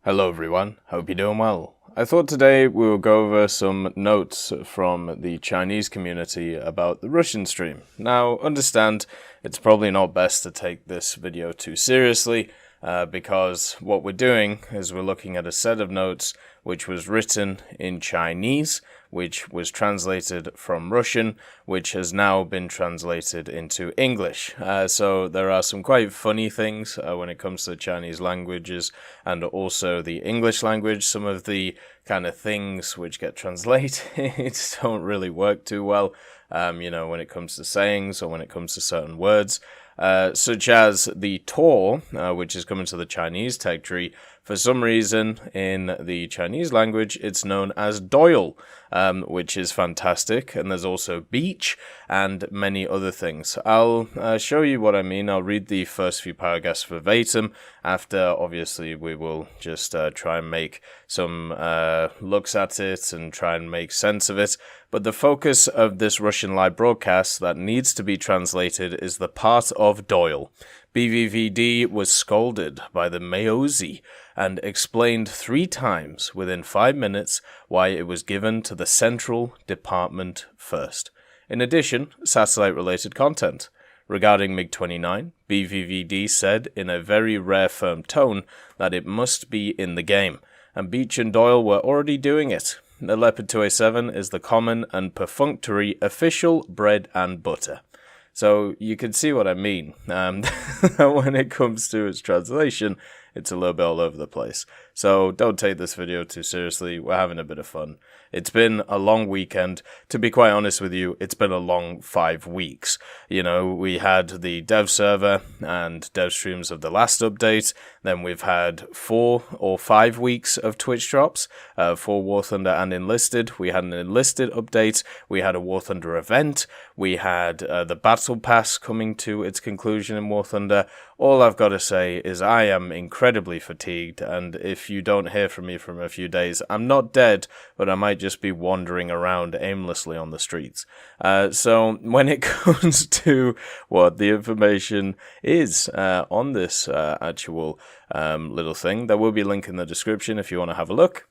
Hello everyone, hope you're doing well. I thought today we will go over some notes from the Chinese community about the Russian stream. Now, understand, it's probably not best to take this video too seriously, because what we're doing is we're looking at a set of notes which was written in Chinese, which was translated from Russian, which has now been translated into English. So there are some quite funny things when it comes to the Chinese languages and also the English language. Some of the kind of things which get translated don't really work too well, when it comes to sayings or when it comes to certain words. Such as the Tor, which is coming to the Chinese tech tree. For some reason, in the Chinese language, it's known as Doyle, which is fantastic. And there's also Beech and many other things. I'll show you what I mean. I'll read the first few paragraphs verbatim. After, obviously, we will just try and make some looks at it and try and make sense of it. But the focus of this Russian live broadcast that needs to be translated is the part of Doyle. BVVD was scolded by the Maozi and explained 3 times within 5 minutes why it was given to the Central Department first. In addition, satellite-related content. Regarding MiG-29, BVVD said in a very rare firm tone that it must be in the game, and Beech and Doyle were already doing it. The Leopard 2A7 is the common and perfunctory official bread and butter. So you can see what I mean. When it comes to its translation, it's a little bit all over the place. So don't take this video too seriously. We're having a bit of fun. It's been a long weekend. To be quite honest with you, it's been a long 5 weeks. We had the dev server and dev streams of the last update. Then we've had 4 or 5 weeks of Twitch drops for War Thunder and Enlisted. We had an Enlisted update. We had a War Thunder event. We had the Battle Pass coming to its conclusion in War Thunder. All I've got to say is I am incredibly fatigued, and if you don't hear from me for a few days, I'm not dead, but I might just be wandering around aimlessly on the streets. So when it comes to what the information is on this actual little thing, there will be a link in the description if you want to have a look.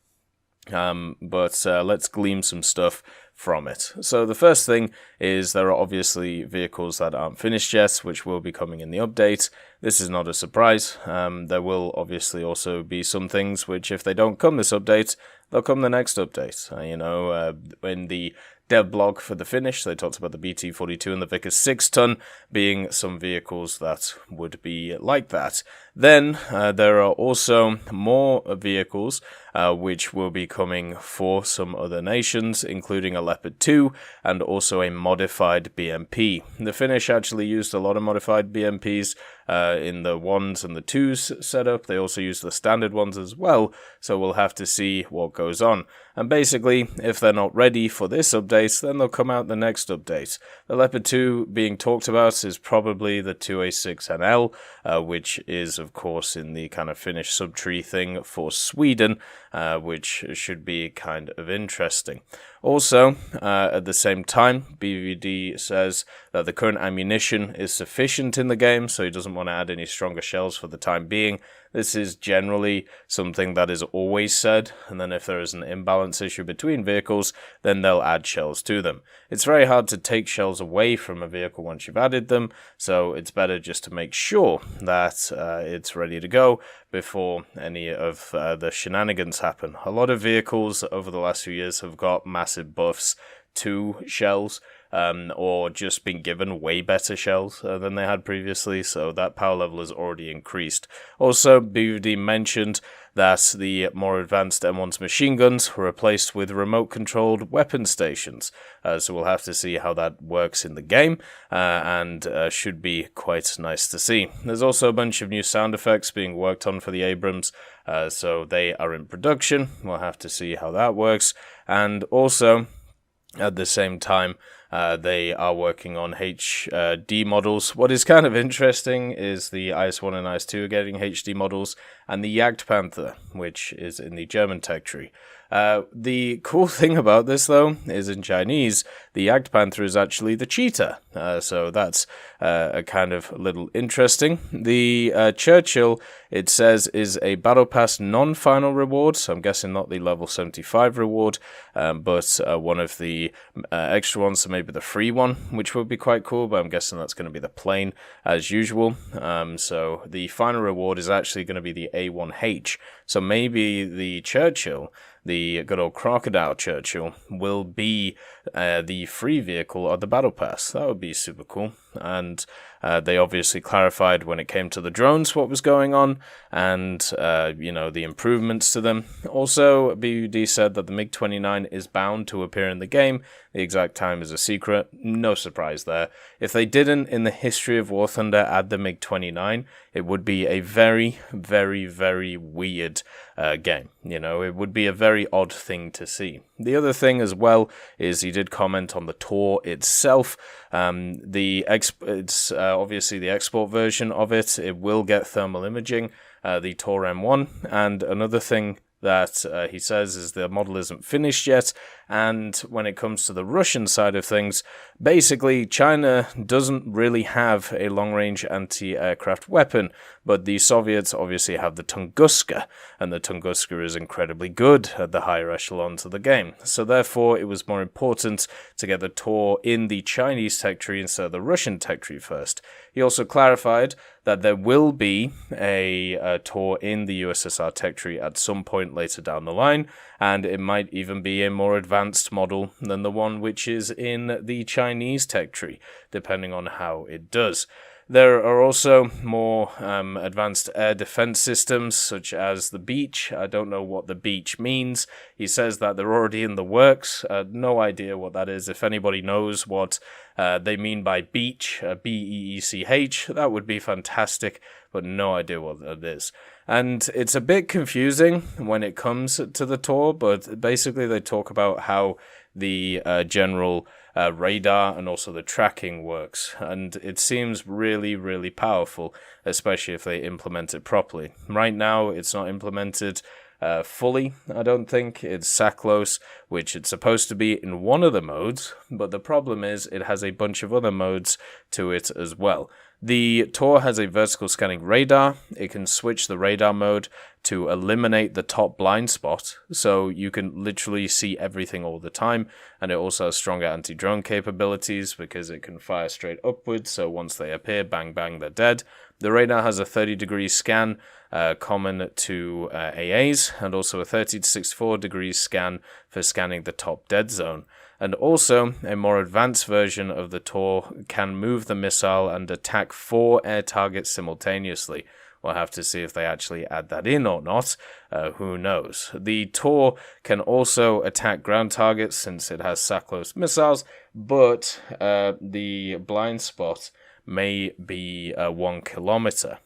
But let's glean some stuff from it. So the first thing is there are obviously vehicles that aren't finished yet, which will be coming in the update. This is not a surprise. There will obviously also be some things which, if they don't come this update, they'll come the next update. In the dev blog for the finish, they talked about the BT-42 and the Vickers 6-ton being some vehicles that would be like that. Then there are also more vehicles which will be coming for some other nations, including a Leopard 2 and also a modified BMP. The finish actually used a lot of modified BMPs in the 1s and the 2s setup. They also use the standard ones as well, so we'll have to see what goes on. And basically, if they're not ready for this update, then they'll come out the next update. The Leopard 2 being talked about is probably the 2A6NL, which is, of course, in the kind of Finnish subtree thing for Sweden, which should be kind of interesting. Also, at the same time, BVVD says that the current ammunition is sufficient in the game, so he doesn't want to add any stronger shells for the time being. This is generally something that is always said, and then if there is an imbalance issue between vehicles, then they'll add shells to them. It's very hard to take shells away from a vehicle once you've added them, so it's better just to make sure that it's ready to go before any of the shenanigans happen. A lot of vehicles over the last few years have got massive buffs to shells, or just been given way better shells than they had previously, so that power level has already increased. Also, BVD mentioned that the more advanced M1's machine guns were replaced with remote-controlled weapon stations, so we'll have to see how that works in the game, and should be quite nice to see. There's also a bunch of new sound effects being worked on for the Abrams, so they are in production. We'll have to see how that works, and also, at the same time, they are working on HD models. What is kind of interesting is the IS-1 and IS-2 are getting HD models, and the Jagdpanther, which is in the German tech tree. The cool thing about this, though, is in Chinese, the Jagdpanther is actually the cheetah, So that's a kind of a little interesting. The Churchill, it says, is a Battle Pass non-final reward, so I'm guessing not the level 75 reward, but one of the extra ones, so maybe the free one, which would be quite cool, but I'm guessing that's going to be the plain as usual. So the final reward is actually going to be the A1H, so maybe the Churchill, the good old Crocodile Churchill, will be the free vehicle of the Battle Pass. That would be super cool. And they obviously clarified when it came to the drones what was going on, and the improvements to them. Also, BVVD said that the MiG-29 is bound to appear in the game. The exact time is a secret. No surprise there. If they didn't, in the history of War Thunder, add the MiG-29, it would be a very, very, very weird game. It would be a very odd thing to see. The other thing as well is he did comment on the Tor itself. It's obviously the export version of it. It will get thermal imaging, the Tor M1. And another thing that he says is the model isn't finished yet, and when it comes to the Russian side of things, basically China doesn't really have a long-range anti-aircraft weapon, but the Soviets obviously have the Tunguska, and the Tunguska is incredibly good at the higher echelons of the game. So therefore, it was more important to get the Tor in the Chinese tech tree instead of the Russian tech tree first. He also clarified that there will be a Tor in the USSR tech tree at some point later down the line, and it might even be a more advanced model than the one which is in the Chinese tech tree, depending on how it does. There are also more advanced air defense systems, such as the Beech. I don't know what the Beech means. He says that they're already in the works. No idea what that is. If anybody knows what they mean by Beech, B-E-E-C-H, that would be fantastic, but no idea what that is. And it's a bit confusing when it comes to the Tor, but basically they talk about how the general radar and also the tracking works, and it seems really, really powerful, especially if they implement it properly. Right now, it's not implemented fully, I don't think. It's SACLOS, which it's supposed to be in one of the modes, but the problem is it has a bunch of other modes to it as well. The Tor has a vertical scanning radar. It can switch the radar mode to eliminate the top blind spot, so you can literally see everything all the time, and it also has stronger anti-drone capabilities because it can fire straight upwards, so once they appear, bang bang, they're dead. The radar has a 30-degree scan, common to AAs, and also a 30 to 64 degrees scan for scanning the top dead zone. And also, a more advanced version of the Tor can move the missile and attack 4 air targets simultaneously. We'll have to see if they actually add that in or not. Who knows? The Tor can also attack ground targets since it has SACLOS missiles, but the blind spot may be 1 kilometer.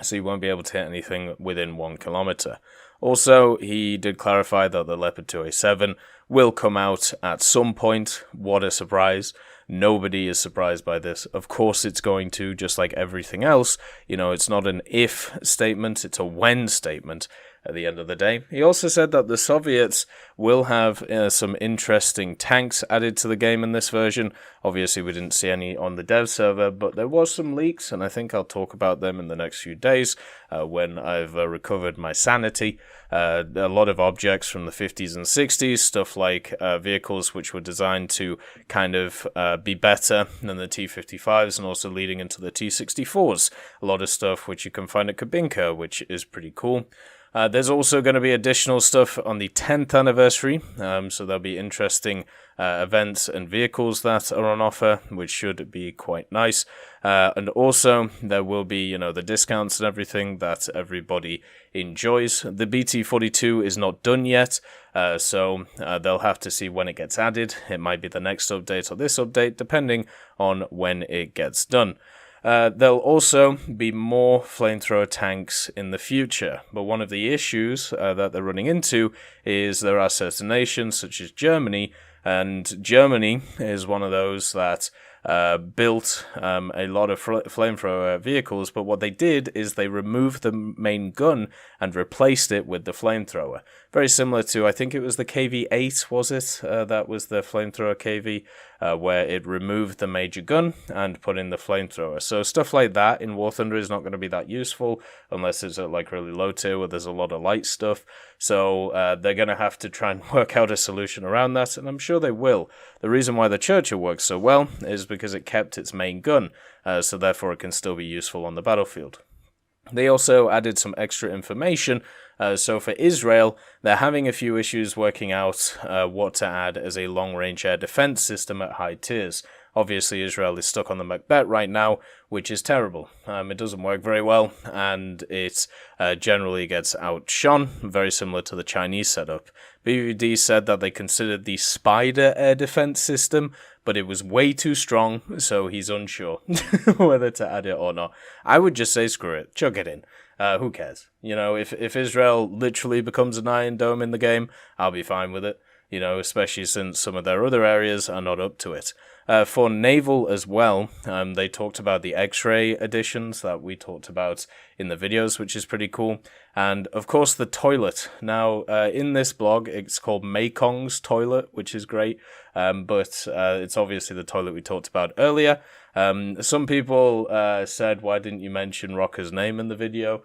So you won't be able to hit anything within 1 kilometer. Also, he did clarify that the Leopard 2A7 will come out at some point. What a surprise. Nobody is surprised by this. Of course it's going to, just like everything else. It's not an if statement, it's a when statement at the end of the day. He also said that the Soviets will have some interesting tanks added to the game in this version. Obviously, we didn't see any on the dev server, but there was some leaks, and I think I'll talk about them in the next few days when I've recovered my sanity. A lot of objects from the 50s and 60s, stuff like vehicles which were designed to kind of be better than the T-55s and also leading into the T-64s. A lot of stuff which you can find at Kubinka, which is pretty cool. There's also going to be additional stuff on the 10th anniversary, so there'll be interesting events and vehicles that are on offer, which should be quite nice. And also, there will be, the discounts and everything that everybody enjoys. The BT-42 is not done yet, so they'll have to see when it gets added. It might be the next update or this update, depending on when it gets done. There'll also be more flamethrower tanks in the future, but one of the issues that they're running into is there are certain nations, such as Germany, and Germany is one of those that built a lot of flamethrower vehicles, but what they did is they removed the main gun and replaced it with the flamethrower. Very similar to, I think it was the KV-8, was it? That was the flamethrower KV, where it removed the major gun and put in the flamethrower. So stuff like that in War Thunder is not going to be that useful unless it's at like really low tier where there's a lot of light stuff. So they're going to have to try and work out a solution around that, and I'm sure they will. The reason why the Churchill works so well is because it kept its main gun, so therefore it can still be useful on the battlefield. They also added some extra information. So for Israel, they're having a few issues working out what to add as a long-range air defense system at high tiers. Obviously, Israel is stuck on the Macbeth right now, which is terrible. It doesn't work very well, and it generally gets outshone, very similar to the Chinese setup. BVVD said that they considered the Spider air defense system, but it was way too strong, so he's unsure whether to add it or not. I would just say screw it, chuck it in. Who cares? You know, if Israel literally becomes an Iron Dome in the game, I'll be fine with it. You know, especially since some of their other areas are not up to it. For naval as well, they talked about the X-ray additions that we talked about in the videos, which is pretty cool. And of course, the toilet. Now, in this blog, it's called Mekong's toilet, which is great. But it's obviously the toilet we talked about earlier. Some people said, why didn't you mention Rocker's name in the video?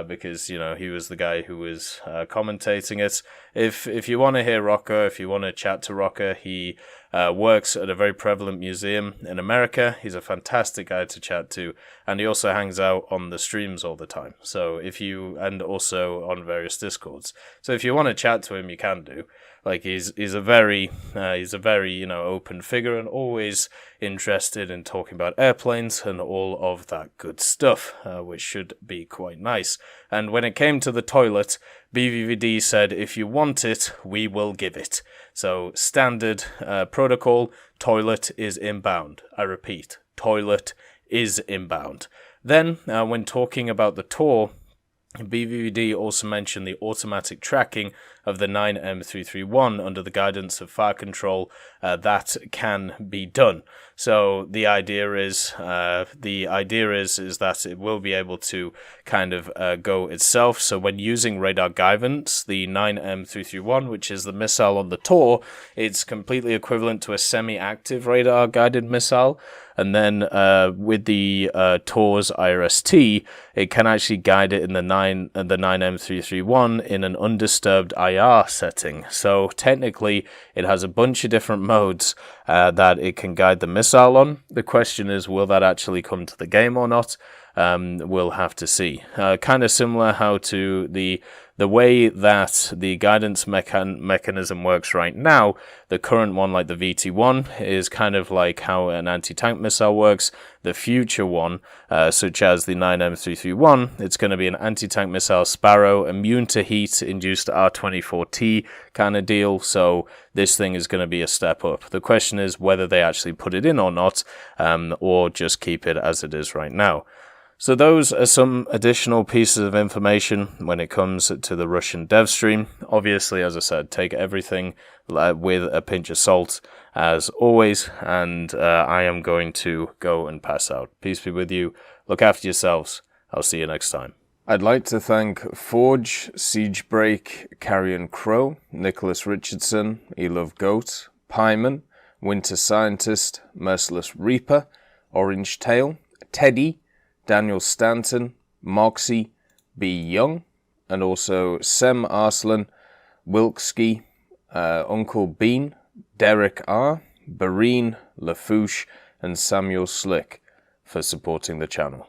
Because, you know, he was the guy who was commentating it. If you want to hear Rocker, if you want to chat to Rocker, he works at a very prevalent museum in America. He's a fantastic guy to chat to, and he also hangs out on the streams all the time. So and also on various Discords. So if you want to chat to him, you can do. Like he's a very open figure and always interested in talking about airplanes and all of that good stuff, which should be quite nice. And when it came to the toilet, BVVD said, if you want it, we will give it. So standard protocol, toilet is inbound. I repeat, toilet is inbound. Then when talking about the tour, BVVD also mentioned the automatic tracking of the 9M331 under the guidance of fire control. That can be done. So the idea is that it will be able to kind of go itself. So when using radar guidance, the 9M331, which is the missile on the Tor, it's completely equivalent to a semi-active radar guided missile. And then with the Tor's IRST, it can actually guide it in the 9M331 in an undisturbed IR setting. So technically, it has a bunch of different modes that it can guide the missile on. The question is, will that actually come to the game or not? We'll have to see. Kind of similar how to the way that the guidance mechanism works right now, the current one, like the VT1, is kind of like how an anti-tank missile works. The future one, such as the 9M331, it's going to be an anti-tank missile Sparrow, immune to heat, induced R24T kind of deal. So this thing is going to be a step up. The question is whether they actually put it in or not, or just keep it as it is right now. So those are some additional pieces of information when it comes to the Russian dev stream. Obviously, as I said, take everything with a pinch of salt, as always, and I am going to go and pass out. Peace be with you. Look after yourselves. I'll see you next time. I'd like to thank Forge, Siegebreak, Carrion Crow, Nicholas Richardson, Elove Goat, Pyman, Winter Scientist, Merciless Reaper, Orange Tail, Teddy, Daniel Stanton, Moxie, B. Young, and also Sem Arslan, Wilkski, Uncle Bean, Derek R., Bareen, Lafouche, and Samuel Slick for supporting the channel.